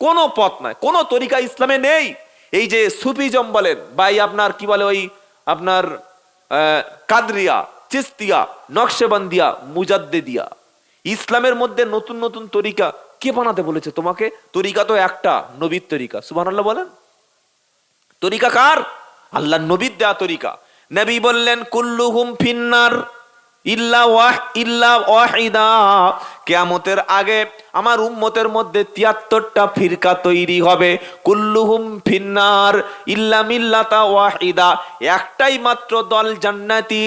কোনো পথ নাই, কোনো তরিকা ইসলামে নেই। এই যে সুফিজম বলেন বা আপনার কি বলে ওই আপনার কাদরিয়া, চিস্তিয়া, নকশেবন্দিয়া, মুজাদ্দিদিয়া, ইসলামের মধ্যে নতুন নতুন তরিকা কে বানাতে বলেছে তোমাকে? তরিকা তো একটা, নবীর তরিকা। সুবহানাল্লাহ বলেন। তরিকা কার? আল্লাহ নবীর দেয়া তরিকা। নবী বললেন কুল্লুহুম ফিন্নার ইল্লা ওয়াহিদা, কিয়ামতের আগে আমার উম্মতের মধ্যে 73টা ফিরকা তৈরি হবে। কুল্লুহুম ফিন্নার ইল্লা মিল্লাতা ওয়াহিদা, একটাই মাত্র দল জান্নাতি।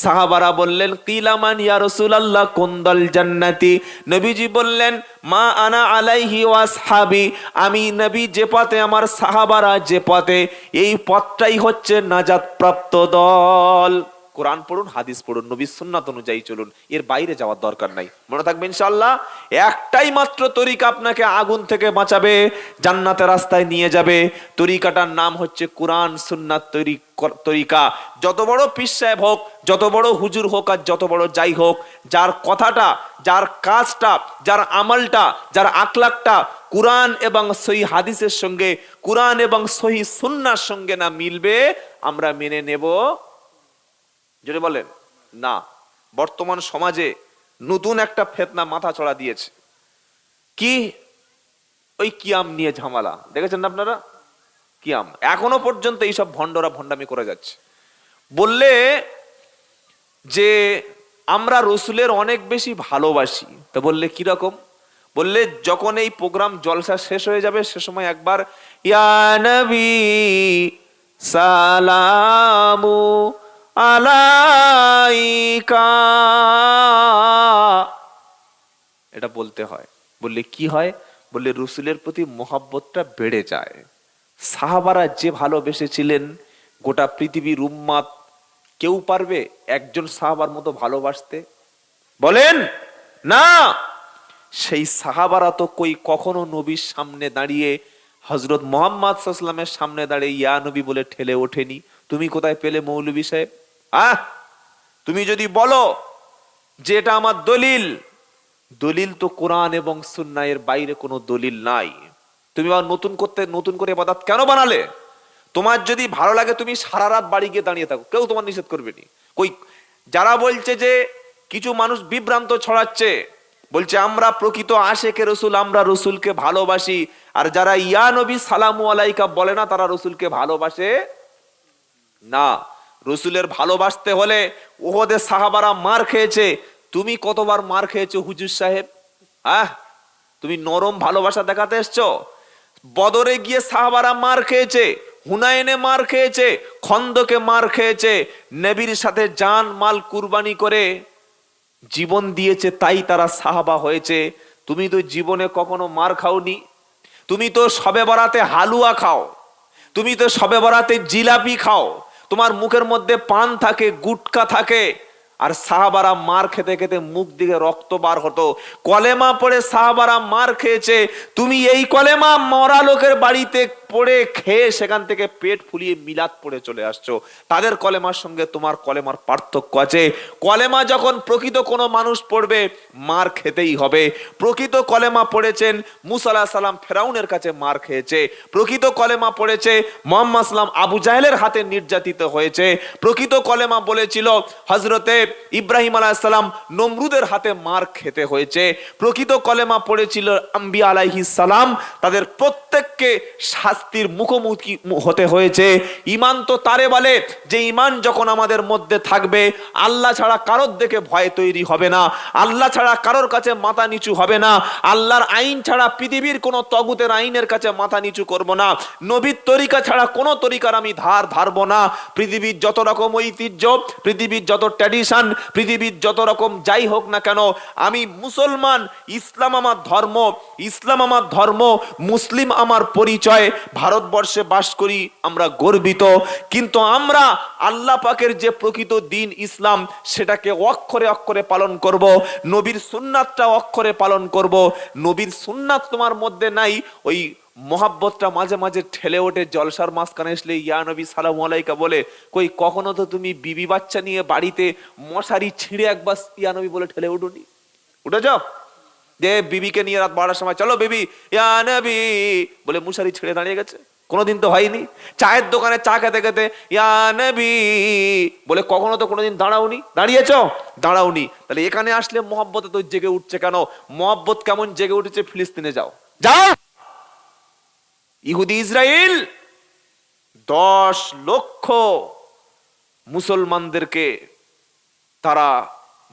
সাহাবারা বললেন কিলা মান ইয়া রাসূলুল্লাহ, কোন দল জান্নাতি? নবীজি বললেন মা আনা আলাইহি ওয়াসহাবি, আমি নবী যে পথে, আমার সাহাবারা যে পথে, এই পথটাই হচ্ছে নাজাত প্রাপ্ত দল। কোরআন পড়ুন, হাদিস পড়ুন, নবীর সুন্নাত অনুযায়ী চলুন, এর বাইরে যাওয়ার দরকার নাই। মনে থাকবে ইনশাআল্লাহ, একটাই মাত্র তরিকা আপনাকে আগুন থেকে বাঁচাবে, জান্নাতের রাস্তায় নিয়ে যাবে। তরিকাটার নাম হচ্ছে কোরআন সুন্নাত তরিকা। যত বড় পীর সাহেব হোক, যত বড় হুজুর হোক, আর যত বড় যাই হোক, যার কথাটা, যার কাজটা, যার আমলটা, যার আখলাকটা কোরআন এবং সহিহ হাদিসের সঙ্গে, কোরআন এবং সহিহ সুন্নাহর সঙ্গে না মিলবে, আমরা মেনে নেব? যদি বলেন না। বর্তমান সমাজে নতুন একটা ফিতনা মাথা চড়া দিয়েছে। কি? ওই কিয়াম নিয়ে ঝামেলা, দেখেছেন না আপনারা? কিয়াম এখনো পর্যন্ত এইসব ভণ্ডরা ভণ্ডামি করে যাচ্ছে। বললে যে আমরা রসুলের অনেক বেশি ভালোবাসি, তো বললে কিরকম? বললে যখন এই প্রোগ্রাম জলসা শেষ হয়ে যাবে, সে সময় একবার ইয়া নবী সালামু আলাইকা, এটা বলতে হয়। বললে কি হয়? বললে রসুলের প্রতি মোহাব্বতটা বেড়ে যায়। সাহাবারা যে ভালোবেসেছিলেন, গোটা পৃথিবীর উম্মাত কেউ পারবে একজন সাহাবার মতো ভালোবাসতে? বলেন না। সেই সাহাবারা তো কখনো নবীর সামনে দাঁড়িয়ে, হযরত মুহাম্মদ সাল্লাল্লাহু আলাইহি ওয়াসাল্লামের সামনে দাঁড়িয়ে ইয়া নবী বলে ঠেলে ওঠেনি। তুমি কোথায় পেলে মৌলভী সাহেব? তুমি যদি বলো যে এটা আমার দলিল, দলিল তো কোরআন এবং সুন্নাহ, এর বাইরে কোনো দলিল নাই। তুমি আবার নতুন করে ইবাদত কেন বানালে? তোমার যদি ভালো লাগে তুমি সারা রাত বাড়ি গিয়ে দাঁড়িয়ে থাকো, কেউ তোমার নিষেধ করবে না। যারা বলছে যে কিছু মানুষ বিভ্রান্ত ছড়াচ্ছে, বলছে আমরা প্রকৃত আশেকে রসুল, আমরা রসুলকে ভালোবাসি, আর যারা ইয়া নবী সালামু আলাইকা বলে না, তারা রসুলকে ভালোবাসে না। রসুলের ভালোবাসতে হলে, ওহদে সাহাবারা মার খেয়েছে, তুমি কতবার মার খেয়েছো হুজুর সাহেব? তুমি নরম ভালোবাসা দেখাতে এসছো? বদরে গিয়ে সাহাবারা মার খেয়েছে, হুনাইনে মার খেয়েছে, খন্দকে মার খেয়েছে, নবীর সাথে জান মাল কুরবানি করে জীবন দিয়েছে, তাই তারা সাহাবা হয়েছে। তুমি তো জীবনে কখনো মার খাওনি। তুমি তো শবে বরাতে হালুয়া খাও, তুমি তো শবে বরাতে জিলাপি খাও, তোমার মুখের মধ্যে পান থাকে, গুটকা থাকে। আর সাহাবারা মার খেতে খেতে মুখ দিকে রক্ত বার হতো। কলেমা পড়ে সাহাবারা মার খেয়েছে, তুমি এই কলেমা মরা লোকের বাড়িতে পড়ে খেয়ে সেখান থেকে পেট ফুলিয়ে মিলাদ পড়ে চলে আসছো। তাদের কলেমার সঙ্গে তোমার কলেমার পার্থক্য আছে। কলেমা যখন প্রকৃত কোনো মানুষ পড়বে, মার খেতেই হবে। প্রকৃত কলেমা পড়েছেন মুসা আলাইহিস সালাম, ফেরাউনের কাছে মার খেয়েছে। প্রকৃত কলেমা পড়েছে মুহাম্মদ সাল্লাম, আবু জাহেলের হাতে নির্যাতিত হয়েছে। প্রকৃত কলেমা বলেছিল হযরতে ইব্রাহিম আলাইহিস সালাম, নমরুদের হাতে মার খেতে হয়েছে। প্রকৃত কলেমা পড়েছিল আম্বিয়া আলাইহিস সালাম, তাদের প্রত্যেককে শাস্তির মুখোমুখি হতে হয়েছে। ঈমান তো তারে বলে যে ঈমান যখন আমাদের মধ্যে থাকবে, আল্লাহ ছাড়া কারোর দেখে ভয় তৈরি হবে না, আল্লাহ ছাড়া কারোর কাছে মাথা নিচু হবে না, আল্লাহর আইন ছাড়া পৃথিবীর কোন তগুতের আইনের কাছে মাথা নিচু করব না, নবীর তরিকা ছাড়া কোন তরিকার আমি ধার ধারবো না। পৃথিবীর যত রকম ঐতিহ্য, পৃথিবীর যত ট্র্যাডিশন, পৃথিবীর যত রকম যাই হোক না কেন, আমি মুসলমান, ইসলাম আমার ধর্ম, ইসলাম আমার ধর্ম, মুসলিম আমার পরিচয়। ভারতবর্ষে বাস করি, আমরা গর্বিত, কিন্তু আমরা আল্লাহ পাকের যে প্রকৃত দিন ইসলাম, সেটাকে অক্ষরে অক্ষরে পালন করব। নবীর সুন্নাতটা অক্ষরে পালন করব। নবীর সুন্নাত তোমার মধ্যে নাই, ওই মোহাব্বতটা মাঝে মাঝে ঠেলে ওঠে জলসার মাঝখানে আসলে ইয়া নবী সালামু আলাইকা বলে। কখনো তো তুমি বিবি বাচ্চা নিয়ে বাড়িতে মশারি ছিঁড়ে একবার ইয়া নবী বলে ঠেলে উঠোনি? উঠে যাও? যে বিবিকে নিয়ে রাত 12টার সময় চলো বিবি ইয়া নবী বলে মুশারি ছেড়ে দাঁড়িয়ে গেছে? কোনোদিন তো হয়নি। চায়ের দোকানে চা খেতে খেতে ইয়া নবী বলে কখনো তো কোনোদিন দাঁড়াওনি? দাঁড়িয়েছো? দাঁড়াওনি। তাহলে এখানে আসলে মহব্বতে তো জেগে উঠছে কেন? মহব্বত কেমন জেগে উঠেছে ফিলিস্তিনে যাও, যাও। ইহুদি ইসরায়েল 10 লক্ষ মুসলমানদেরকে তারা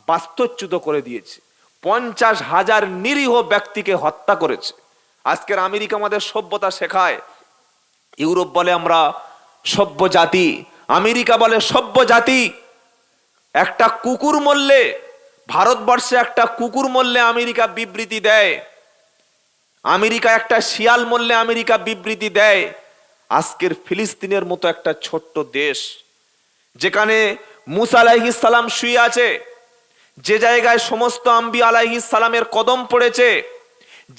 বাস্তুচ্যুত করে দিয়েছে, 50,000 নিরীহ ব্যক্তিকে হত্যা করেছে। আজকের আমেরিকা আমাদের সভ্যতা শেখায়, ইউরোপ বলে আমরা সভ্য জাতি, আমেরিকা বলে সভ্য জাতি। একটা কুকুর মরলে, ভারতবর্ষে একটা কুকুর মরলে আমেরিকা বিবৃতি দেয়, আমেরিকা একটা শিয়াল মরলে আমেরিকা বিবৃতি দেয়। আজকের ফিলিস্তিনের মতো একটা ছোট্ট দেশ, যেখানে মুসা আলাইহিস সালাম শুয়ে আছে, যে জায়গায় সমস্ত আম্বিয়া আলাইহিস সালামের কদম পড়েছে,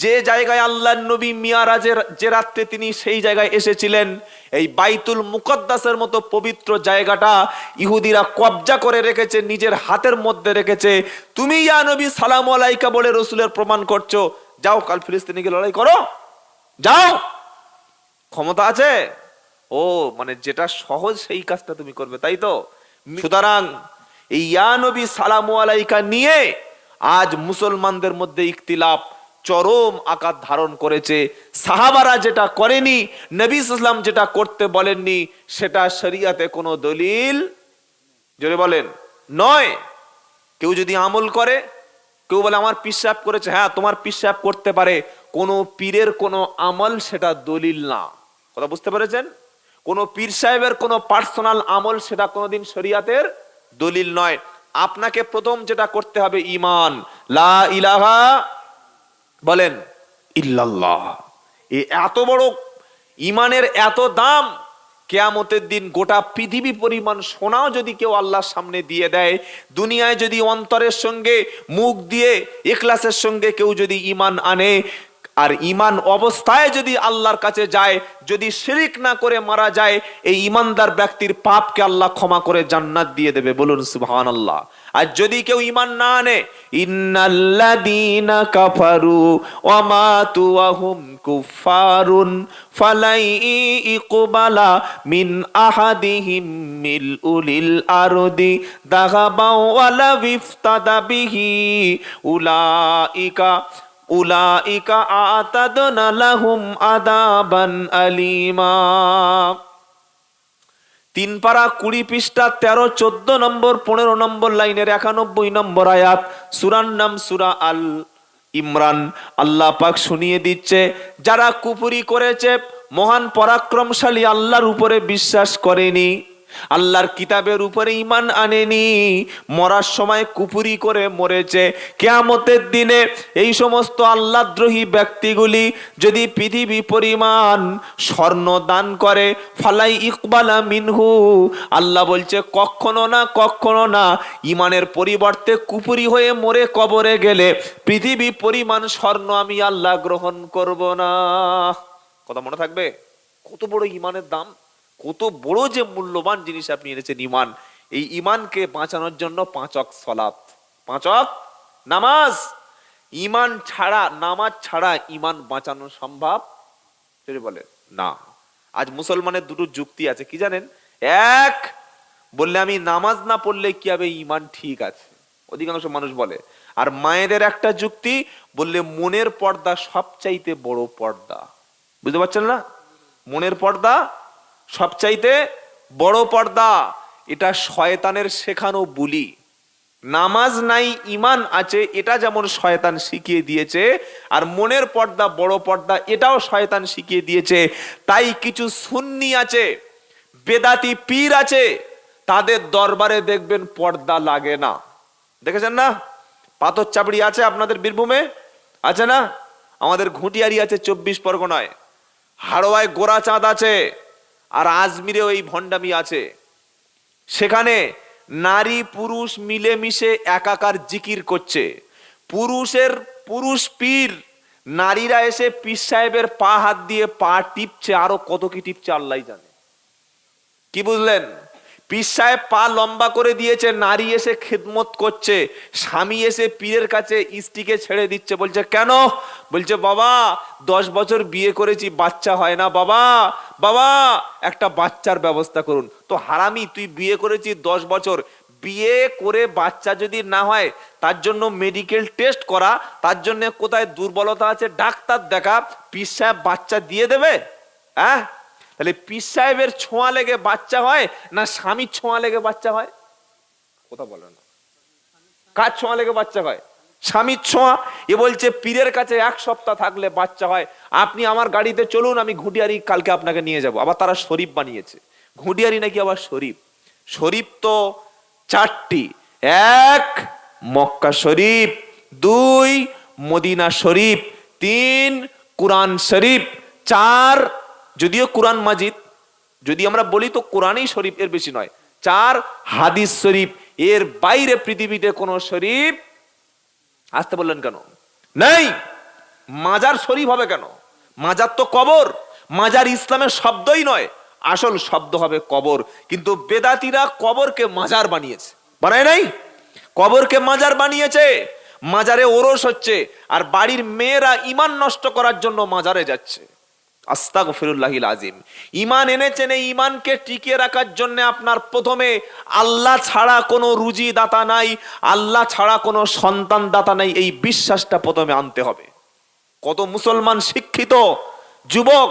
যে জায়গায় আল্লাহর নবী মিয়ারাজের যে রাত্রে তিনি সেই জায়গায় এসেছিলেন, এই বাইতুল মুকদ্দাসের মতো পবিত্র জায়গাটা ইহুদিরা কবজা করে রেখেছে, নিজের হাতের মধ্যে রেখেছে। তুমি ইয়া নবী সালামু আলাইকা বলে রসুলের প্রমাণ করছো, যাও কাল ফিলিস্তিনে গিয়ে লড়াই করো, যাও, ক্ষমতা আছে। ও মানে যেটা সহজ সেই কাজটা তুমি করবে, তাই তো? সুতরাং এই ইয়া নবী সালামু আলাইকা নিয়ে আজ মুসলমানদের মধ্যে ইখতিলাফ চরম আকার ধারণ করেছে। সাহাবারা যেটা করেনি, নবী সাল্লাল্লাহু আলাইহি ওয়াসাল্লাম যেটা করতে বলেননি, সেটা শরীয়তে কোনো দলিল, জোরে বলেন, নয়। কেউ যদি আমল করে, কেউ বলে আমার পীর সাহেব করেছে, হ্যাঁ তোমার পীর সাহেব করতে পারে, কোন পীরের কোন আমল সেটা দলিল না। কথা বুঝতে পেরেছেন? কোন পীর সাহেবের কোন পার্সোনাল আমল সেটা কোনোদিন শরীয়তের দলিল নয়। আপনাকে প্রথম যেটা করতে হবে ঈমান, লা ইলাহা বলেন ইল্লাল্লাহ। এই এত বড় ঈমানের এত দাম, কিয়ামতের দিন গোটা পৃথিবী পরিমাণ সোনাও যদি কেউ আল্লাহর সামনে দিয়ে দেয়, দুনিয়ায় যদি অন্তরের সঙ্গে মুখ দিয়ে ইখলাসের সঙ্গে কেউ যদি ঈমান আনে, আর ঈমান অবস্থায় যদি আল্লাহর কাছে যায়, যদি শিরক না করে মারা যায়, এই ঈমানদার ব্যক্তির পাপকে আল্লাহ ক্ষমা করে জান্নাত দিয়ে দেবে। বলুন সুবহানাল্লাহ। আর যদি কেউ ঈমান না আনে, ইন্নাল্লাযীনা কাফারু ওয়া মাতু ওয়া হুম কুফফারুন ফালাই ইকবালা মিন আহাদিহিম মিলউলিল আরদি দাগাবাও ওয়ালা ইফতাদা বিহি উলাইকা আতাদনা লাহুম আযাবান আলীমা। 3 পারা 20 পৃষ্ঠা 13, 14 নম্বর, 15 নম্বর লাইনের 91 নম্বর আয়াত, সূরার নাম সূরা আল ইমরান। আল্লাহ পাক শুনিয়ে দিচ্ছে, যারা কুফরি করেছে, মহান পরাক্রমশালী আল্লাহর উপরে বিশ্বাস করেনি, আল্লাহর কিতাবের উপরে ঈমান আনেনি, মরার সময় কুফরি করে মরেছে, কিয়ামতের দিনে এই সমস্ত আল্লাহদ্রোহী ব্যক্তিগুলি যদি পৃথিবী পরিমাণ স্বর্ণ দান করে, ফালাই ইকবালা মিনহু, আল্লাহ বলছে কখনো না, কখনো না। ঈমানের পরিবর্তে কুফরি হয়ে মরে কবরে গেলে পৃথিবী পরিমাণ স্বর্ণ আমি আল্লাহ গ্রহণ করব না। কথা মনে থাকবে? কত বড় ঈমানের দাম, কত বড় যে মূল্যবান জিনিস আপনি এনেছেন ঈমান। এই ঈমানকে বাঁচানোর জন্য 5 ওয়াক্ত সালাত, 5 ওয়াক্ত নামাজ। ঈমান ছাড়া, নামাজ ছাড়া ঈমান বাঁচানো সম্ভব যদি বলে না। আজ মুসলমানের দুটো যুক্তি আছে, কি জানেন? এক, বললে আমি নামাজ না পড়লে কি হবে, ঈমান ঠিক আছে, অধিকাংশ মানুষ বলে। আর মায়েদের একটা যুক্তি, বললে মনের পর্দা সবচাইতে বড় পর্দা। বুঝতে পারছেন না? মনের পর্দা সবচাইতে বড় পর্দা, এটা শয়তানের শেখানো বুলি। নামাজ নাই ঈমান আছে, এটা যেমন শয়তান শিখিয়ে দিয়েছে, আর মনের পর্দা বড় পর্দা এটাও শয়তান শিখিয়ে দিয়েছে। তাই কিছু সুন্নি আছে, বেদাতি পীর আছে, তাদের দরবারে দেখবেন পর্দা লাগে না। দেখেছেন না? পাথর চাপড়ি আছে আপনাদের বীরভূমে, আছে না? আমাদের ঘুঁটিয়ারি আছে 24 পরগনায়, হাড়োয়ায় গোরা চাঁদ আছে, আর আজমিরে ওই ভণ্ডামি আছে। সেখানে নারী পুরুষ মিলেমিশে একাকার জিকির করছে। পুরুষ পীর, নারীরা এসে পীর সাহেবের পা হাত দিয়ে পা টিপছে, আরো কত কি টিপছে আল্লাহ জানে। কি বুঝলেন? পীর সাহেব পা লম্বা করে দিয়েছে, নারী এসে খেদমত করছে, স্বামী এসে পীরের কাছে স্ত্রীকে ছেড়ে দিচ্ছে, বলছে কেন? বলছে বাবা 10 বছর বিয়ে করেছি, বাচ্চা হয় না, বাবা বাবা একটা বাচ্চার ব্যবস্থা করুন। তো হারামি, তুই বিয়ে করেছিস 10 বছর, বিয়ে করে বাচ্চা যদি না হয় তার জন্য মেডিকেল টেস্ট করা, তার জন্য কোথায় দুর্বলতা আছে ডাক্তার দেখা, পীর সাহেব বাচ্চা দিয়ে দেবে? হ্যাঁ, তাহলে পীর সাহেবের ছোঁয়া লেগে বাচ্চা হয় না স্বামীর ছোঁয়া লেগে বাচ্চা হয়? কথা বলে না। কার ছোঁয়া লেগে বাচ্চা হয়? স্বামীর ছোঁয়া। এ বলছে পীরের কাছে 1 সপ্তাহ থাকলে বাচ্চা হয়। আপনি আমার গাড়িতে চলুন, আমি ঘুটিয়ারি কালকে আপনাকে নিয়ে যাব। আবার তারা শরীফ বানিয়েছে, ঘুটিয়ারি নাকি আবার শরীফ। শরীফ তো 4টি, 1 মক্কা শরীফ, 2 মদিনা শরীফ, 3 কুরআন শরীফ, 4 যদিও কুরআন মাজিদ, যদি আমরা বলি তো কোরআনই শরীফ, এর বেশি নয়, 4 হাদিস শরীফ। এর বাইরে পৃথিবীতে কোন শরীফ, আসতে বললেন কেন, নেই। মাজার শরীফ হবে কেন? মাজার তো কবর। মাজার ইসলামের শব্দই নয়, আসল শব্দ হবে কবর। কিন্তু বেদাতীরা কবরকে মাজার বানিয়েছে, বানায় নাই? কবরকে মাজার বানিয়েছে। মাজারে ওরস হচ্ছে, আর বাড়ির মেয়েরা ঈমান নষ্ট করার জন্য মাজারে যাচ্ছে। আস্তাগফিরুল্লাহিল আযীম। ঈমান এনেছেন, এই ঈমানকে টিকিয়ে রাখার জন্য আপনার প্রথমে আল্লাহ ছাড়া কোনো রুজি দাতা নাই, আল্লাহ ছাড়া কোনো সন্তান দাতা নাই, এই বিশ্বাসটা প্রথমে আনতে হবে। কত মুসলমান শিক্ষিত যুবক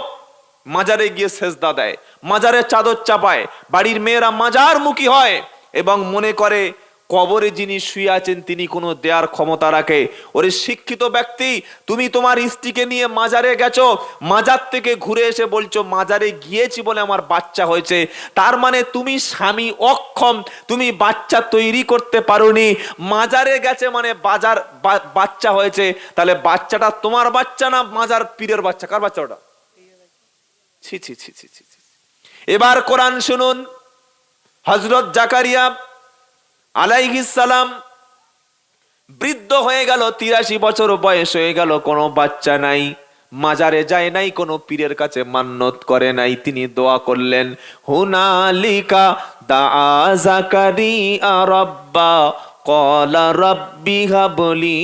মাজারে গিয়ে সেজদা দেয়, মাজারে চাদর চাপায়, বাড়ির মেয়েরা মাজার মুখী হয় এবং মনে করে কবরে যিনি শুয়ে আছেন তিনি কোনো দেয়ার ক্ষমতা রাখে। ওরে শিক্ষিত ব্যক্তি, তুমি তোমার স্ত্রীকে নিয়ে মাজারে গেছো, মাজার থেকে ঘুরে এসে বলছো মাজারে গিয়েছি বলে আমার বাচ্চা হয়েছে, তার মানে তুমি স্বামী অক্ষম, তুমি বাচ্চা তৈরি করতে পারোনি। মাজারে গেছে মানে বাচ্চা হয়েছে, তাহলে বাচ্চাটা তোমার বাচ্চা না মাজার পীরের বাচ্চা? কার বাচ্চা ওটা? ছি ছি ছি ছি ছি। এবার কোরআন শুনুন। হযরত জাকারিয়া আলাইহিস সালাম বৃদ্ধ হয়ে গেল, 83 বছর বয়স হয়ে গেল, কোনো বাচ্চা নাই, মাজারে যায় নাই, কোনো পীরের কাছে মান্নত করে নাই। তিনি দোয়া করলেন, হুনালিকা দাআ জাকারিয়া রাব্বা ক্বালা রাব্বি হাবলি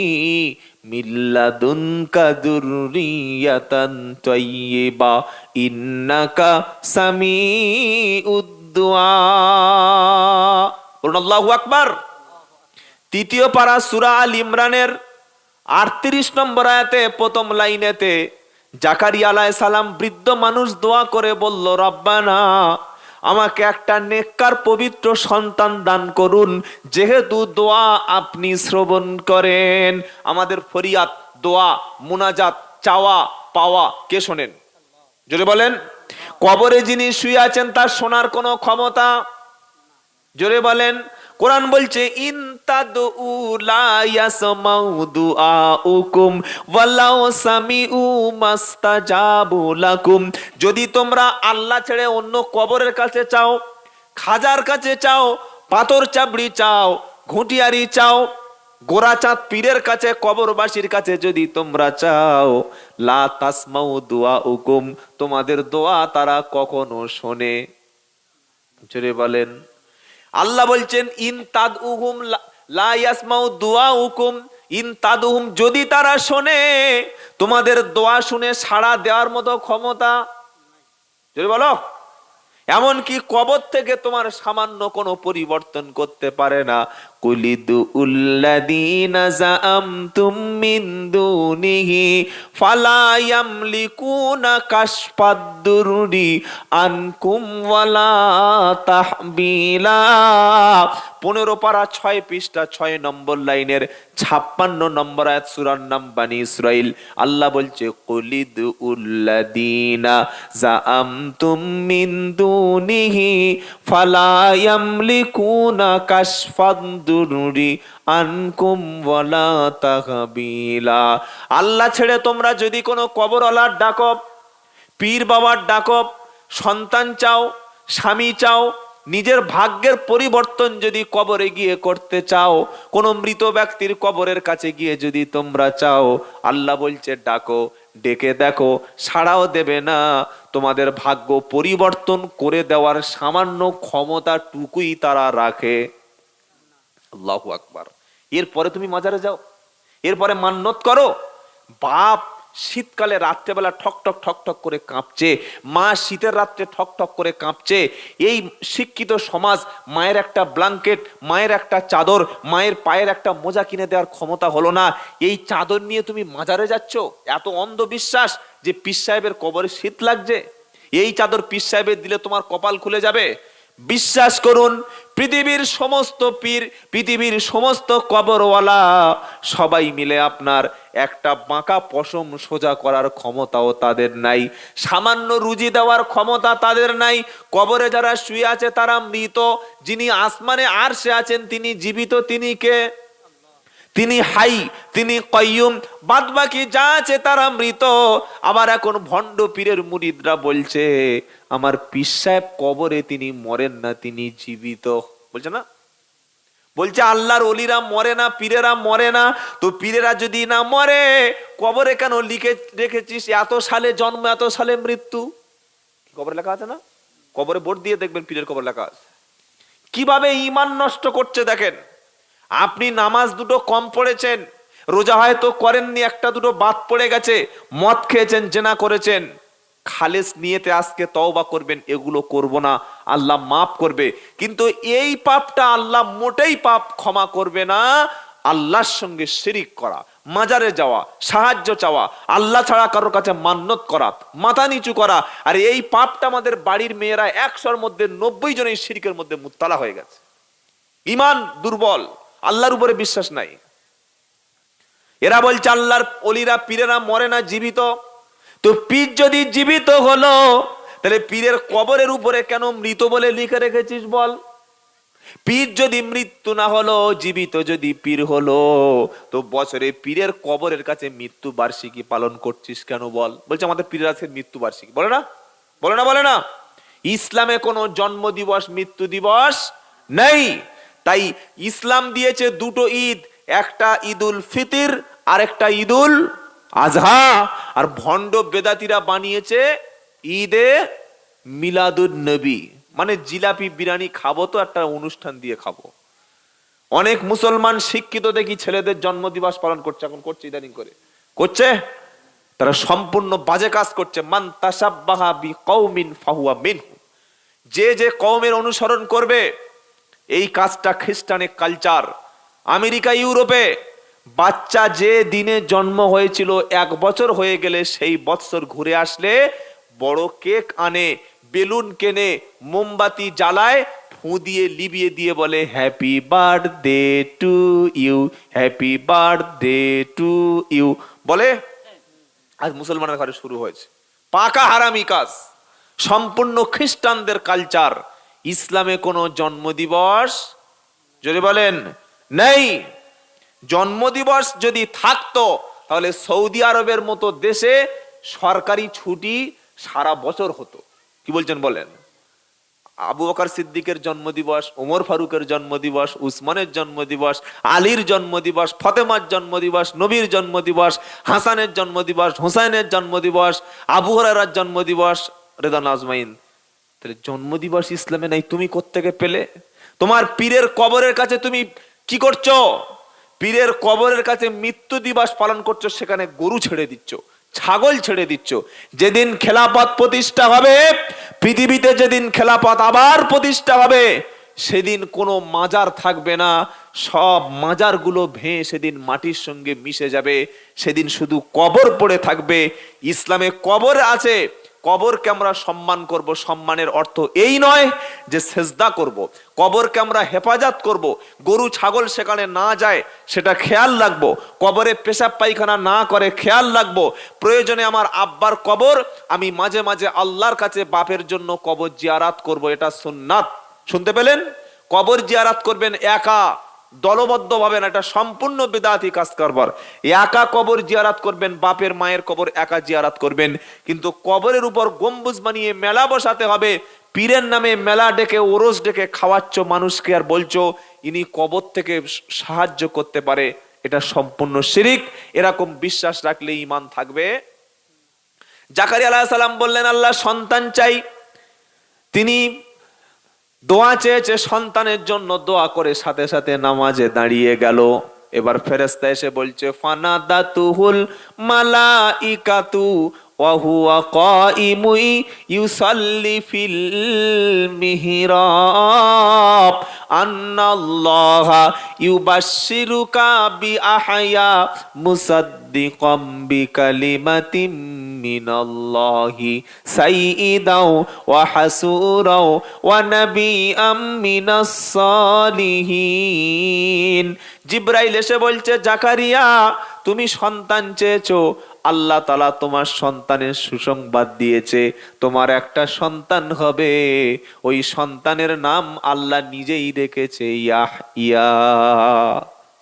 মিন লাদুনকা যুররিয়াতান তাইয়্যিবা ইন্নাকা সামিউদ দুআ। আল্লাহু আকবার। 3য় পারা সূরা আল ইমরানের 38 নম্বর আয়াতে প্রথম লাইনেতে জাকারিয়া আলাইহিস সালাম বৃদ্ধ মানুষ দোয়া করে বলল, রব্বানা আমাকে একটা নেককার পবিত্র সন্তান দান করুন। যেহেতু দোয়া আপনি শ্রবণ করেন, আমাদের ফরিয়াদ, দোয়া, মুনাজাত, চাওয়া পাওয়া কে শোনেন? জোরে বলেন। কবরে যিনি শুয়ে আছেন তার শোনার কোনো ক্ষমতা? জোরে বলেন। কোরআন বলছে, ইন তাদউ লা ইয়াসমাউ দুআউকুম ওয়ালাউ সামিউ মাস্তাজাবু লাকুম। যদি তোমরা আল্লাহ ছেড়ে অন্য কবরের কাছে চাও, খাজার কাছে চাও, পাথর চাবড়ি চাও, ঘুটিয়ারি চাও, গোরাচাঁদ পীরের কাছে, কবরবাসীর কাছে যদি তোমরা চাও, লা তাসমাউ দুআউকুম, তোমাদের দোয়া তারা কখনো শোনে? জোরে বলেন। আল্লাহ বলছেন, ইন তাদউহুম লা ইয়াসমাউ দুআউকুম, ইন তাদউহুম, যদি তারা শোনে, তোমাদের দোয়া শুনে সাড়া দেওয়ার মতো ক্ষমতা? যদি বলো, এমনকি কবর থেকে তোমার সামান্য কোনো পরিবর্তন করতে পারে না। কুলিদুল্লাযীনা যাআমতুম মিন দুনিহি ফালা ইয়ামলিকুনা কাশফাদ-দুররি আনকুম ওয়ালা তাহবিলা। 15 পারা 6 পৃষ্ঠা 6 নম্বর লাইনের 56 নম্বর আয়াত, সূরার নাম বনী ইসরাইল। আল্লাহ বলছে, কুলিদুল্লাযীনা যাআমতুম মিন দুনিহি ফালা ইয়ামলিকুনা কাশফাদ-দুররি আনকুম ওয়ালা তাহবিলা। আল্লাহ ছেড়ে তোমরা যদি কোনো কবরওয়ালার ডাকো, পীর বাবার ডাকো, সন্তান চাও, স্বামী চাও, নিজের ভাগ্যের পরিবর্তন যদি কবরে গিয়ে করতে চাও, কোন মৃত ব্যক্তির কবরের কাছে গিয়ে যদি তোমরা চাও, আল্লাহ বলছে ডাকো, ডেকে দেখো, সাড়াও দেবে না। তোমাদের ভাগ্য পরিবর্তন করে দেওয়ার সামান্য ক্ষমতাটুকুই তারা রাখে। আল্লাহু আকবার। এরপরে তুমি মাজারে যাও, এরপরে মান্নত করো। বাপ শীতকালে রাত্রেবেলা ঠক ঠক ঠক ঠক করে কাঁপছে, মা শীতের রাত্রে ঠক ঠক করে কাঁপছে। এই শিক্ষিত সমাজ মায়ের একটা ব্ল্যাঙ্কেট, মায়ের একটা চাদর, মায়ের পায়ের একটা মোজা কিনে দেওয়ার ক্ষমতা হলো না। এই চাদর নিয়ে তুমি মাজারে যাচ্ছ। এত অন্ধবিশ্বাস যে পীর সাহেবের কবরে শীত লাগছে, এই চাদর পীর সাহেবের দিলে তোমার কপাল খুলে যাবে। বিশ্বাস করুন, পৃথিবীর সমস্ত পীর, পৃথিবীর সমস্ত কবরওয়ালা সবাই মিলে আপনার একটা বাঁকা পশম সোজা করার ক্ষমতাও তাদের নাই, সামান্য রুজি দেওয়ার ক্ষমতা তাদের নাই। কবরে যারা শুয়ে আছে তারা মৃত, যিনি আসমানে আরশে আছেন তিনি জীবিত। তিনি কে? তিনি হাই, তিনি কয়্যুম। বাদ বাকি যা আছে তারা মৃত। আবার এখন ভণ্ড পীরের মুরিদরা বলছে আমার পীর সাহেব কবরে তিনি মরেন না, তিনি জীবিত। বলছে না, বলছে আল্লাহর ওলিরা মরে না, পীরেরা মরে না। তো পীরেরা যদি না মরে, কবরে কেন লিখে রেখেছিস এত সালে জন্ম, এত সালে মৃত্যু? কবরে লেখা আছে না? কবরে বোর্ড দিয়ে দেখবেন পীরের কবর লেখা আছে। কিভাবে ঈমান নষ্ট করছে দেখেন। আপনি নামাজ দুটো কম পড়েছেন, রোজা হয়তো করেননি, একটা দুটো বাদ পড়ে গেছে, মদ খেয়েছেন, জেনা করেছেন, খালেস নিয়েতে আজকে তওবা করবেন, এগুলো করব না, আল্লাহ মাফ করবে। কিন্তু এই পাপটা আল্লাহ মোটেই পাপ ক্ষমা করবে না। আল্লাহর সঙ্গে শিরিক করা, মাজারে যাওয়া, সাহায্য চাওয়া, আল্লাহ ছাড়া কারোর কাছে মান্নত করা, মাথা নিচু করা, আর এই পাপটা আমাদের বাড়ির মেয়েরা 100-র মধ্যে 90 জন এই শিরিকের মধ্যে মুত্তালা হয়ে গেছে। ঈমান দুর্বল, আল্লাহর উপরে বিশ্বাস নাই। এরা বলছে আল্লাহর ওলিরা পীরেরা মরে না, জীবিত। তো পীর যদি জীবিত হলো, তাহলে পীরের কবরের উপরে কেন মৃত বলে লিখে রেখেছিস বল? পীর যদি মৃত্যু না হলো, জীবিত যদি পীর হলো, তো বছরে পীরের কবরের কাছে মৃত্যু বার্ষিকী পালন করছিস কেন বল? বলছে আমাদের পীরের আছে মৃত্যু বার্ষিকী। বলে না, বলে না, বলে না। ইসলামে কোনো জন্ম দিবস, মৃত্যু দিবস নেই। তাই ইসলাম দিয়েছে দুটো ঈদ, একটা ঈদুল ফিতর আর একটা ঈদুল আজহা। আর ভণ্ড বেদাতিরা বানিয়েছে ঈদে মিলাদুন নবী, মানে জিলাপি বিরিয়ানি খাবো তো একটা অনুষ্ঠান দিয়ে খাবো। অনেক মুসলমান শিক্ষিত দেখি ছেলেদের জন্মদিবস পালন করছে, এখন করছে, ইদানিং করে করছে। তারা সম্পূর্ণ বাজে কাজ করছে। মান তাশাব্বাহা বিকওমিন ফাহুয়া মিনহু। যে যে কওমের অনুসরণ করবে, এই কাজটা খ্রিস্টানের কালচার। আমেরিকা, ইউরোপে বাচ্চা যে দিনে জন্ম হয়েছিল 1 বছর হয়ে গেলে সেই বৎসর ঘুরে আসলে বড় কেক আনে, বেলুন কেনে, মোমবাতি জ্বালায়, ফু দিয়ে লিবিয়ে দিয়ে বলে happy birthday to you, happy birthday to you বলে। আজ মুসলমানের ঘরে শুরু হয়েছে পাকা হারামি কাজ, সম্পূর্ণ খ্রিস্টানদের কালচার। ইসলামে কোনো জন্মদিবস যদি বলেন নেই। জন্মদিবস যদি থাকতো তাহলে সৌদি আরবের মতো দেশে সরকারি ছুটি সারা বছর হতো। কি বলছেন বলেন? আবু বকর সিদ্দিকের জন্মদিবস, ওমর ফারুকের জন্মদিবস, উসমানের জন্মদিবস, আলীর জন্মদিবস, ফতেমার জন্মদিবস, নবীর জন্মদিবস, হাসানের জন্মদিবস, হুসাইনের জন্মদিবস, আবু হুরায়রার জন্মদিবস, রেদা আজমাইন। তাহলে জন্মদিবস ইসলামে নাই, তুমি কোত্থেকে পেলে? তোমার পীরের কবরের কাছে তুমি কি করছো? পীরের কবরের কাছে মৃত্যু দিবস পালন করছো, সেখানে গরু ছেড়ে দিচ্ছ, ছাগল ছেড়ে দিচ্ছ। যেদিন খেলাফত প্রতিষ্ঠা হবে, পৃথিবীতে যেদিন খেলাফত আবার প্রতিষ্ঠা হবে, সেদিন কোনো মাজার থাকবে না, সব মাজারগুলো ভেঙে সেদিন মাটির সঙ্গে মিশে যাবে। সেদিন শুধু কবর পড়ে থাকবে। ইসলামে কবর আছে, কবরকে আমরা সম্মান করব। সম্মানের অর্থ এই নয় যে সেজদা করব। কবরকে আমরা হেফাজত করব, গরু ছাগল সেখানে না যায় সেটা খেয়াল রাখবো, কবরে পেশাব পায়খানা না করে খেয়াল রাখবো। প্রয়োজনে আমার আব্বার কবর আমি মাঝে মাঝে আল্লাহর কাছে বাপের জন্য কবর জিয়ারাত করব, এটা সুন্নাত। শুনতে পেলেন? কবর জিয়ারাত করবেন একা, দলবদ্ধ ভাবে না, এটা সম্পূর্ণ বিদআতি কাজ করবার। একা কবর জিয়ারাত করবেন, বাপের মায়ের কবর একা জিয়ারাত করবেন। কিন্তু কবরের উপর গম্বুজ বানিয়ে মেলা বসাতে হবে, পীরের নামে মেলা ডেকে ওরস ডেকে খাওয়াচ্ছ মানুষকে, আর বলছো ইনি কবর থেকে সাহায্য করতে পারে, এটা সম্পূর্ণ শিরিক। এরকম বিশ্বাস রাখলে ঈমান থাকবে জাকারিয়া আলাইহিস সালাম বললেন আল্লাহ সন্তান চাই। তিনি দোয়া চেয়েছে সন্তানের জন্য, দোয়া করে সাথে সাথে নামাজে দাঁড়িয়ে গেল। এবার ফেরেশতা এসে বলছে ফানাদাতুহুল মালাইকাতু ওয়া হুয়া কাইমুন ইউসাল্লি ফিল মিহরাব আন্নাল্লাহা ইউবাশশিরুকা বিআহইয়া মুসাদ্দিকাম বিকালিমাতিম মিনাল্লাহি সাইয়্যিদাও ওয়া হাসুরাও ওয়া নাবিয়্যাম মিনাস সালিহিন। জিবরাইল এসে বলছে জাকারিয়া তুমি সন্তান চেয়েছো, আল্লাহ তাআলা তোমার সন্তানের সুসংবাদ দিয়েছে, তোমার একটা সন্তান হবে। ওই সন্তানের নাম আল্লাহ নিজেই রেখেছে ইয়াহইয়া।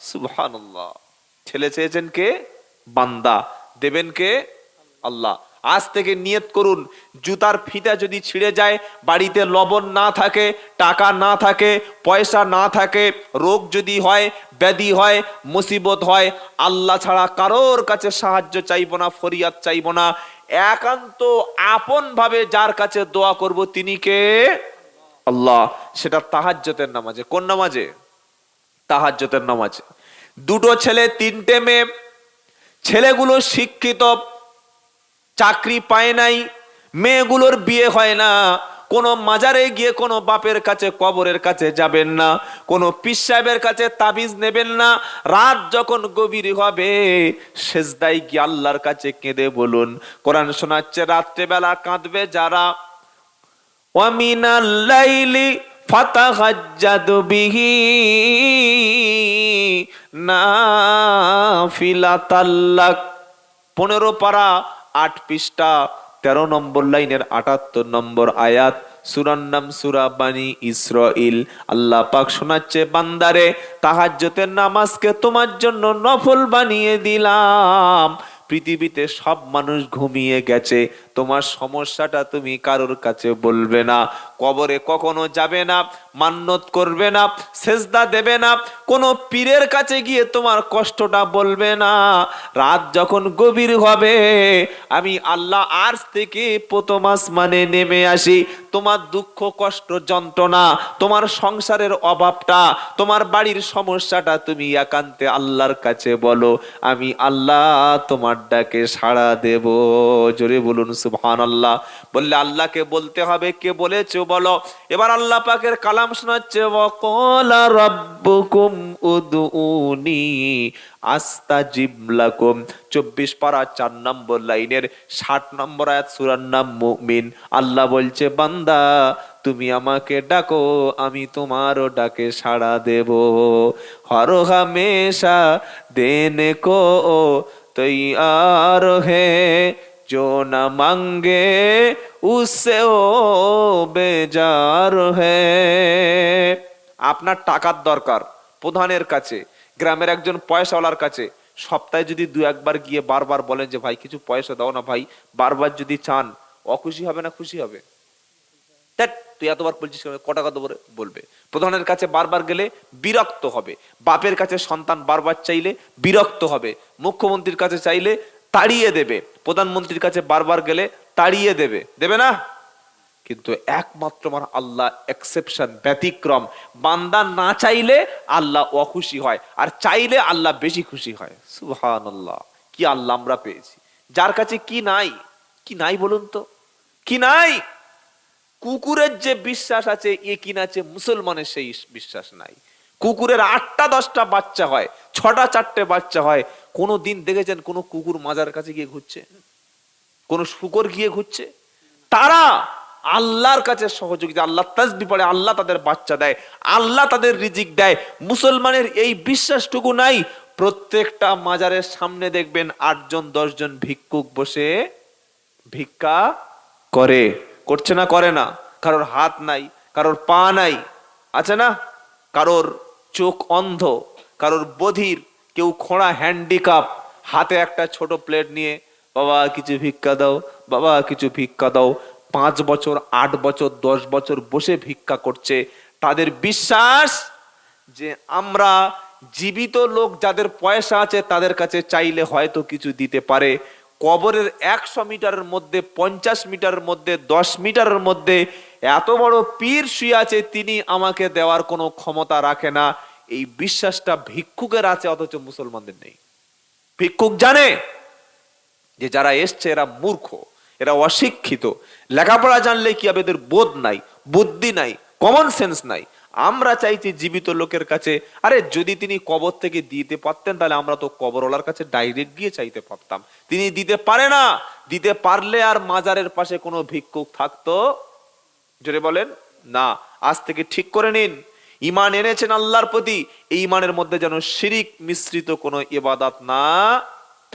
সুবহানাল্লাহ। ছেলে চেয়েছেন কে? বান্দা। দেবেন কে? আল্লাহ। আজ থেকে নিয়ত করুন, জুতার ফিতা যদি ছিঁড়ে যায়, বাড়িতে লবণ না থাকে, টাকা না থাকে, পয়সা না থাকে, রোগ যদি হয়, ব্যাধি হয়, মুসিবত হয়, আল্লাহ ছাড়া কারোর কাছে সাহায্য চাইবো না, ফরিয়াদ চাইবো না। একান্ত আপন ভাবে যার কাছে দোয়া করব তিনি কে? আল্লাহ। সেটা তাহাজ্জুদের নামাজে। কোন নামাজে? তাহাজ্জুদের নামাজে। দুটো ছেলে তিনটে মেয়ে, ছেলেগুলো শিক্ষিত, চাকরি পায় নাই, মেয়েগুলোর বিয়ে হয় না। কোন মাজারে গিয়ে কোনো বাপের কাছে, কবরের কাছে যাবেন না, কোনো পীর সাহেবের কাছে তাবিজ নেবেন না। রাত যখন গভীর হবে সেজদায় গিয়ে আল্লাহর কাছে কেঁদে বলুন। কোরআন শোনাচ্ছে রাত্রে বেলা কাঁদবে যারা, ওয়া মিনাল লাইলি ফাতাহাজ্জাদ বিহি নাফিলাতাল লাক। 15 পারা 8 পৃষ্ঠা 13 নম্বর লাইনের 78 নম্বর আয়াত, সূরার নাম সূরা বানী ইসরাইল। আল্লাহ পাক শোনাচ্ছে বান্দারে তাহাজ্জুদের নামাজকে তোমার জন্য নফল বানিয়ে দিলাম। পৃথিবীতে সব মানুষ ঘুমিয়ে গেছে, তোমার সমস্যাটা তুমি কারোর কাছে বলবে না, কবরে কখনো যাবে না, মান্নত করবে না, সেজদা দেবে না, কোনো পীরের কাছে গিয়ে তোমার কষ্টটা বলবে না। রাত যখন গভীর হবে আমি আল্লাহ আরশ থেকে প্রথম আসমানে নেমে আসি, তোমার দুঃখ কষ্ট যন্ত্রণা, তোমার সংসারের অভাবটা, তোমার বাড়ির সমস্যাটা তুমি একান্তে আল্লাহর কাছে বলো, আমি আল্লাহ তোমার ডাকে সাড়া দেব। জোরে বলুন সুবহানাল্লাহ। বললে আল্লাহকে বলতে হবে, কে বলেছে বলো। এবার আল্লাহ পাকের কালাম শোনাচ্ছে ওয়াকালা রাব্বুকুম উদউনি আস্তাজিব লাকুম। 24 পারা 4 নম্বর লাইনের 60 নম্বর আয়াত, সূরার নাম মুমিন। আল্লাহ বলছে বান্দা তুমি আমাকে ডাকো, আমি তোমারও ডাকে সাড়া দেব। হর হামেশা দেনে কো তৈয়ার হে, जो न मांगे उससे ओ बेजार है। আপনার টাকার দরকার প্রধানের কাছে, গ্রামের একজন পয়সাওয়ালার কাছে, সপ্তাহে যদি 2-1 বার গিয়ে বারবার বলেন যে ভাই কিছু পয়সা দাও না ভাই, বারবার যদি চান, অখুশি হবে না খুশি হবে? তুই এতবার বলছিস ক টাকা দেবো বলবে। প্রধানের কাছে বারবার গেলে বিরক্ত হবে, বাপের কাছে সন্তান বারবার চাইলে বিরক্ত হবে, মুখ্যমন্ত্রীর কাছে চাইলে তাড়িয়ে দেবে, প্রধানমন্ত্রীর কাছে বারবার গেলে তাড়িয়ে দেবে, দেবে না? কিন্তু একমাত্র আমার আল্লাহ এক্সেপশন, ব্যতিক্রম। বান্দা না চাইলে আল্লাহ অখুশি হয়, আর চাইলে আল্লাহ বেশি খুশি হয়। সুবহানাল্লাহ। কি আল্লাহ আমরা পেয়েছি, যার কাছে কি নাই, কি নাই বলুন তো, কি নাই? কুকুরের যে বিশ্বাস আছে এ কিনা আছে, মুসলমানের সেই বিশ্বাস নাই। কুকুরের 8টা 10টা বাচ্চা হয়, 6টা 4টে বাচ্চা হয়। কোন দিন দেখেছেন কোন কুকুর মাজার কাছে গিয়ে ঘুরছে? কোন শুকর গিয়ে ঘুরছে? তারা আল্লাহর কাছে সহযোগিতা, আল্লাহ তাসবিহ পড়ে, আল্লাহ তাদের বাচ্চা দেয়, আল্লাহ তাদের রিজিক দেয়। মুসলমানের এই বিশ্বাসটুকু নাই। প্রত্যেকটা মাজারের সামনে দেখবেন 8 জন 10 জন ভিক্ষুক বসে ভিক্ষা করে। করছে না? করে না? কারোর হাত নাই, কারোর পা নাই, আছে না? কারোর চোখ অন্ধ, কারোর বধির, কেউ খোঁড়া হ্যান্ডিক্যাপ, হাতে একটা ছোট প্লেট নিয়ে বাবা কিছু ভিক্ষা দাও, বাবা কিছু ভিক্ষা দাও। 5 বছর 8 বছর 10 বছর বসে ভিক্ষা করছে। তাদের বিশ্বাস যে আমরা জীবিত লোক যাদের পয়সা আছে তাদের কাছে চাইলে হয়তো কিছু দিতে পারে। কবরের 100 মিটারের মধ্যে, 50 মিটারের মধ্যে, 10 মিটারের মধ্যে এত বড় পীর শুয়ে আছে, তিনি আমাকে দেওয়ার কোনো ক্ষমতা রাখে না, এই বিশ্বাসটা ভিক্ষুকের আছে, অথচ মুসলমানদের নেই। ভিক্ষুক জানে যে যারা এসছে এরা মূর্খ, এরা অশিক্ষিত, লেখাপড়া জানলে কি হবে, এদের বোধ নাই, বুদ্ধি নাই, কমন সেন্স নাই। আমরা চাইছি জীবিত লোকের কাছে, আরে যদি তিনি কবর থেকে দিতে পারতেন তাহলে আমরা তো কবরওয়ালার কাছে ডাইরেক্ট গিয়ে চাইতে পারতাম। তিনি দিতে পারে না, দিতে পারলে আর মাজারের পাশে কোনো ভিক্ষুক থাকতো? জোরে বলেন না। আজ থেকে ঠিক করে নিন, ঈমান এনেছেন আল্লাহর প্রতি, এই ঈমানের মধ্যে যেন শিরিক মিশ্রিত কোনো ইবাদত না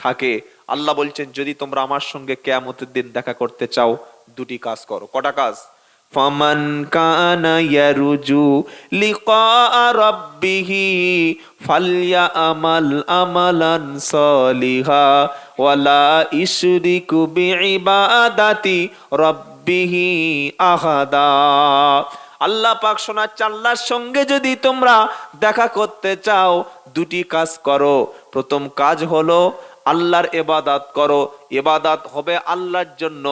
থাকে। আল্লাহ বলছেন যদি তোমরা আমার সঙ্গে কিয়ামতের দিন দেখা করতে চাও, দুটি কাজ করো। কটা কাজ? ফামান কানা ইয়ারজু লিকা রাব্বিহি ফালইয়ামাল আমালান সলিহা ওয়ালা ইশরিকু বিইবাদাতি রাব্বিহি আহাদা। আল্লাহ পাক শোনাচ্ছে, আল্লাহর সঙ্গে যদি তোমরা দেখা করতে চাও, দুটি কাজ করো। প্রথম কাজ হলো আল্লাহর ইবাদত করো, ইবাদত হবে আল্লাহর জন্য,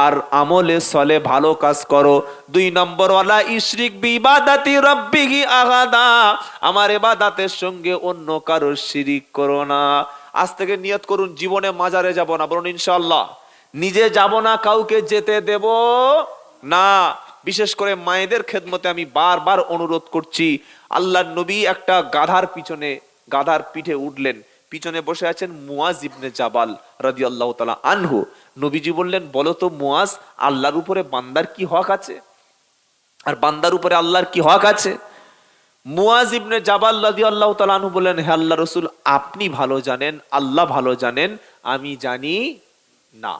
আর আমলে সলে ভালো কাজ করো। 2 নম্বর, ওয়ালা ইশরিক বিইবাদাতি রাব্বিহি আহাদা, আমার ইবাদতের সঙ্গে অন্য কারোর শিরিক করো না। আজ থেকে নিয়ত করুন, জীবনে মাজারে যাব না, বলুন ইনশাআল্লাহ। নিজে যাব না, কাউকে যেতে দেব না। বিশেষ করে মায়েদের খেদমতে আমি বারবার অনুরোধ করছি, আল্লাহর নবী একটা গাধার পিঠে উঠলেন, পিছনে বসে আছেন মুয়াজ ইবনে জাবাল রাদিয়াল্লাহু তাআলা আনহু। নবীজি বললেন, বলো তো মুয়াজ, আল্লাহর উপরে বান্দার কি হক আছে, আর বান্দার উপরে আল্লাহর কি হক আছে? মুয়াজ ইবনে জাবাল রাদিয়াল্লাহু তাআলা আনহু বললেন, হে আল্লাহর রাসূল, আপনি ভালো জানেন, আল্লাহ ভালো জানেন, আমি জানি না।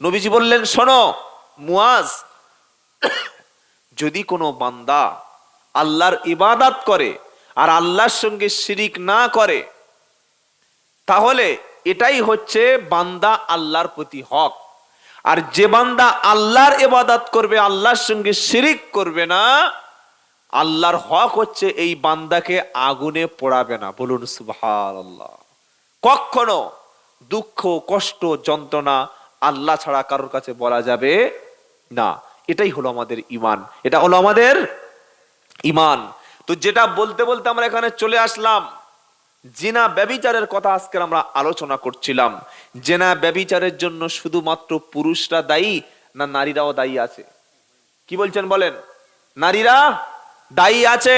নবীজি বললেন, শোনো মুয়াজ, যদি কোনো বান্দা আল্লাহর ইবাদত করে আর আল্লাহর সঙ্গে শিরিক না করে, তাহলে এটাই হচ্ছে বান্দা আল্লাহর প্রতি হক। আর যে বান্দা আল্লাহর ইবাদত করবে, আল্লাহর সঙ্গে শিরিক করবে না, আল্লাহর হক হচ্ছে এই বান্দাকে আগুনে পোড়াবে না। বলুন সুবহানাল্লাহ। কখনো দুঃখ, কষ্ট, যন্ত্রণা আল্লাহ ছাড়া কারোর কাছে বলা যাবে না। এটাই হলো আমাদের ঈমান, এটা হলো আমাদের ঈমান। তো যেটা বলতে বলতে আমরা এখানে চলে আসলাম, জিনা ব্যভিচারের কথা আজকে আমরা আলোচনা করছিলাম। জিনা ব্যভিচারের জন্য শুধুমাত্র পুরুষরা দায়ী, না নারীরাও দায়ী আছে? কি বলছেন বলেন? নারীরা দায়ী আছে।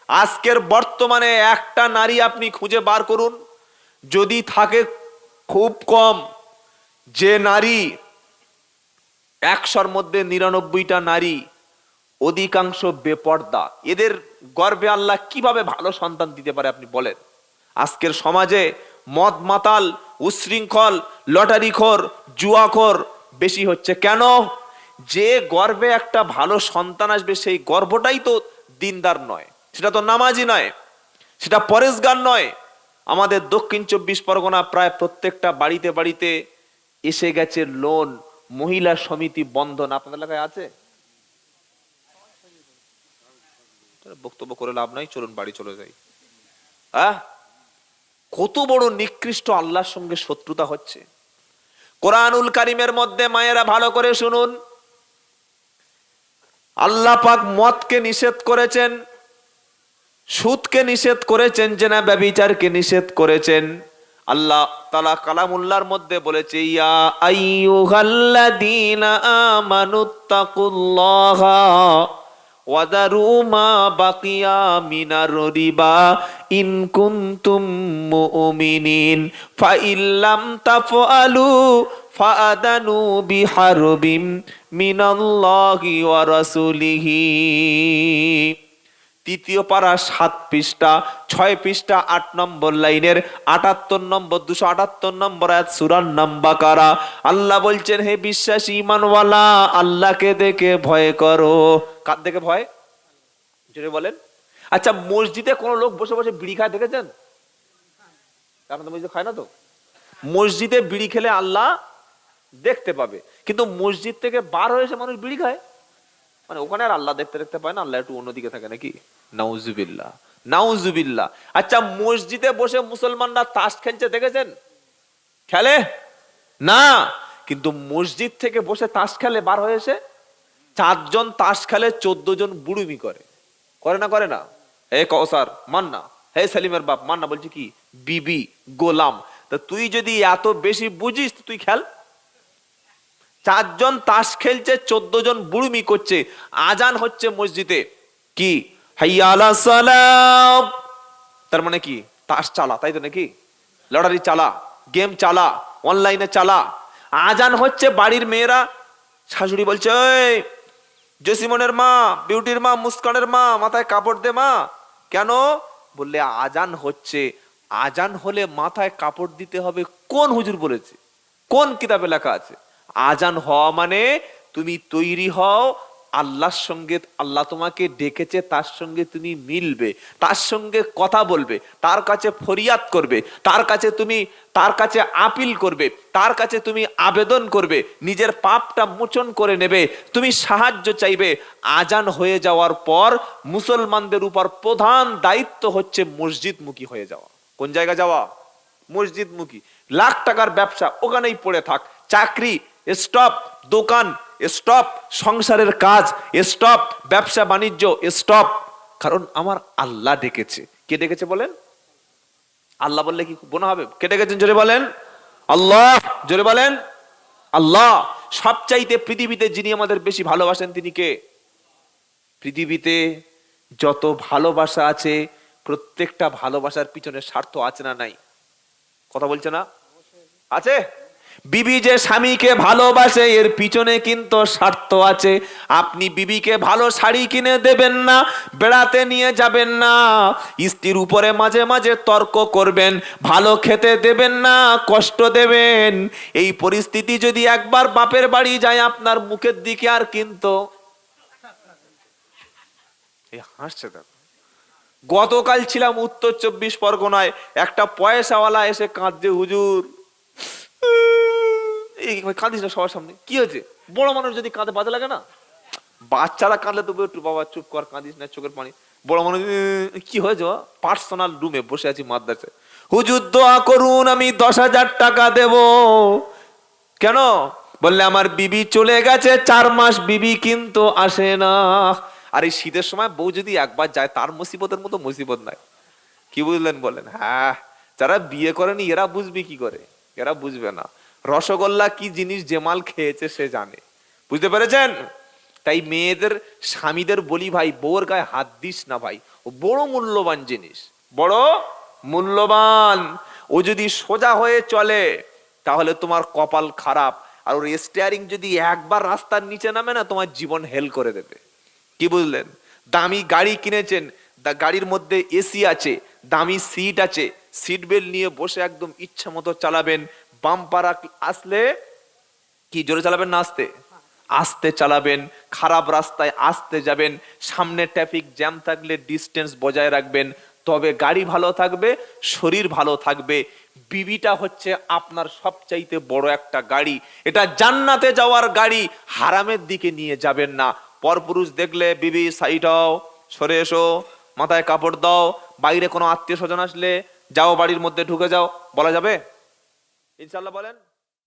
আজকের বর্তমানে একটা নারী আপনি খুঁজে বার করুন, যদি থাকে খুব কম, যে নারী 100-র মধ্যে 99টা নারী অধিকাংশ বেপর্দা। এদের গর্ভে আল্লাহ কিভাবে ভালো সন্তান দিতে পারে আপনি বলেন? আজকের সমাজে মদ মাতাল, উশৃঙ্খল, লটারিখোর, জুয়াখোর বেশি হচ্ছে। কেন? যে গর্ভে একটা ভালো সন্তান আসবে, সেই গর্ভটাই তো দিনদার নয়, সেটা তো নামাজি নয়, সেটা পরেশগার নয়। আমাদের দক্ষিণ 24 পরগনা প্রায় প্রত্যেকটা বাড়িতে বাড়িতে এসে গেছে লোন, মহিলা সমিতি, বন্ধন। আপনাদের এলাকায় আছে? বক্তব্য করে লাভ নাই, চলুন বাড়ি চলে যাই। কত বড় নিকৃষ্ট আল্লাহর সঙ্গে শত্রুতা হচ্ছে। কোরআনুল কারীমের মধ্যে মায়েরা ভালো করে শুনুন, আল্লাহ পাক মদকে নিষেধ করেছেন, সুদকে নিষেধ করেছেন, জিনা ব্যভিচারকে নিষেধ করেছেন। আল্লাহ তাআলা কালামুল্লাহর মধ্যে বলেছে, ইয়া আইয়ুহাল্লাযীনা আমানুত্তাকুল্লাহা ওয়াদারু মা বাকিয়া মিনার রিবা ইন কুনতুম মুমিনিন ফাইল্লাম তাফআলু ফাআদানু বিহারবিম মিনাল্লাহি ওয়া রাসূলিহি। 3য় পারা 7 পৃষ্ঠা 6 পৃষ্ঠা 8 নম্বর লাইনের 78 নম্বর 278 নম্বর আয়াত সূরার নাম বাকারা। আল্লাহ বলছেন, হে বিশ্বাসী ঈমানওয়ালা, আল্লাহকে দেখে ভয় করো। কার দেখে ভয়? জোরে বলেন। আচ্ছা, মসজিদে কোন লোক বসে বসে বিড়ি খায় দেখেছেন? আপনারা তো মসজিদে খায় না তো। মসজিদে বিড়ি খেলে আল্লাহ দেখতে পাবে, কিন্তু মসজিদ থেকে বার হয়ে এসে মানুষ বিড়ি খায়, মানে ওখানে আর আল্লাহ দেখতে দেখতে পায় না, আল্লাহ একটু অন্যদিকে থাকে নাকি? নাউজুবিল্লাহ, নাউজুবিল্লাহ। আচ্ছা, মসজিদে বসে মুসলমানরা তাস খেলছে দেখেছেন? খেলে না, কিন্তু মসজিদ থেকে বসে তাস খেলে, বার হয়ে এসে 4 জন তাস খেলে, 14 জন বুড়ুমি করে, করে না করে না? হে কৌসার মান না, হে সেলিমের বাপ মান না, বলছি কি বিবি গোলাম। তা তুই যদি এত বেশি বুঝিস তুই খেল। 4 জন তাস খেলছে, 14 জন বুড়ুমি করছে, আজান হচ্ছে মসজিদে, কি হাইয়া আলাস সালাম, তার মানে কি তাস চালা, তাই তো নাকি? লটারি চালা, গেম চালা, অনলাইনে চালা। আজান হচ্ছে, বাড়ির মেয়েরা, শাশুড়ি বলছে ওই জসিমনের মা, বিউটির মা, মুস্কানের মা, মাথায় কাপড় দে মা। কেন? বললে আজান হচ্ছে। আজান হলে মাথায় কাপড় দিতে হবে, কোন হুজুর বলেছে? কোন কিতাবে লেখা আছে? আজান হওয়া মানে তুমি তৈরি হও আল্লাহর সঙ্গে, আল্লাহ তোমাকে ডেকেছে, তার সঙ্গে তুমি মিলবে, তার সঙ্গে কথা বলবে, তার কাছে ফরিয়াদ করবে, তার কাছে আপিল করবে, তার কাছে তুমি আবেদন করবে, নিজের পাপটা মোচন করে নেবে, তুমি সাহায্য চাইবে। আজান হয়ে যাওয়ার পর মুসলমানদের উপর প্রধান দায়িত্ব হচ্ছে মসজিদমুখী হয়ে যাওয়া। কোন জায়গা যাওয়া? মসজিদমুখী। লাখ টাকার ব্যবসা ওখানেই পড়ে থাক, চাকরি স্টপ, দোকান স্টপ, সংসারের কাজ স্টপ, ব্যবসা বাণিজ্য স্টপ। কারণ আমার আল্লাহ ডেকেছে। কে ডেকেছে বলেন? আল্লাহ বললে কি গোনা হবে? কে ডেকেছেন জোরে বলেন? আল্লাহ। জোরে বলেন আল্লাহ। সবচাইতে পৃথিবীতে যিনি আমাদের বেশি ভালোবাসেন তিনি কে? পৃথিবীতে যত ভালোবাসা আছে, প্রত্যেকটা ভালোবাসার পিছনে স্বার্থ আছে না নাই? কথা বলছে না? আছে। বিবি যে স্বামীকে ভালোবাসে, এর পিছনে কিন্তু স্বার্থ আছে। আপনি বিবিকে ভালো শাড়ি কিনে দেবেন না, বেড়াতে নিয়ে যাবেন না, স্ত্রীর উপরে মাঝে মাঝে তর্ক করবেন, ভালো খেতে দেবেন না, কষ্ট দেবেন। এই পরিস্থিতি যদি একবার বাপের বাড়ি যায়, আপনার মুখের দিকে আর কিন্তু হাসছে। গতকাল ছিলাম উত্তর 24 পরগনায়, একটা পয়সাওয়ালা এসে কাঁদছে, হুজুর কাঁদিস না সবার সামনে। কি হয়েছে? বড় মানুষ যদি কাঁদে বাজে লাগে না? বাচ্চারা কাঁদলে তবু একটু বাবা চুপ কর, কাঁদিস না, চোখের পানি। বড় মানুষ কি হয়েছে? পার্সোনাল রুমে বসে আছি মাদ্রাসায়, হুজুর দোয়া করুন আমি 10,000 টাকা দেব। কেন? বললে আমার বিবি চলে গেছে 4 মাস, বিবি কিন্তু আসে না। আর এই শীতের সময় বউ যদি একবার যায়, তার মুসিবতের মতো মুসিবত নাই। কি বুঝলেন বলেন? হ্যাঁ, যারা বিয়ে করেনি এরা বুঝবে কি করে? এরা বুঝবে না। রসগোল্লা কি জিনিস, যে মাল খেয়েছে সে জানে। বুঝতে পেরেছেন? তাই মেয়েদের স্বামীদের বলি, ভাই বউর গায়ে হাত দিস না ভাই, ও বড় মূল্যবান জিনিস, বড় মূল্যবান। ও যদি সোজা হয়ে চলে তাহলে তোমার কপাল খারাপ, আর ওর স্টিয়ারিং যদি একবার রাস্তার নিচে নামে না, তোমার জীবন হেল করে দেবে। কি বুঝলেন? দামি গাড়ি কিনেছেন, গাড়ির মধ্যে এসি আছে, দামি সিট আছে, সিট বেল্ট নিয়ে বসে একদম ইচ্ছা মতো চালাবেন। বাম্পার আসলে কি জোরে চালাবেন না আস্তে? আস্তে চালাবেন। খারাপ রাস্তায় আস্তে যাবেন। সামনে ট্রাফিক জ্যাম থাকলে ডিস্টেন্স বজায় রাখবেন, তবে গাড়ি ভালো থাকবে, শরীর ভালো থাকবে। বিবিটা হচ্ছে আপনার সবচাইতে বড় একটা গাড়ি, এটা জান্নাতে যাওয়ার গাড়ি, হারামের দিকে নিয়ে যাবেন না। পরপুরুষ দেখলে বিবি সাইড হও, সরে এসো, মাথায় কাপড় দাও। বাইরে কোনো আত্মীয় স্বজন আসলে যাও বাড়ির মধ্যে ঢুকে যাও, বলা যাবে? ইনশাল্লাহ বলেন।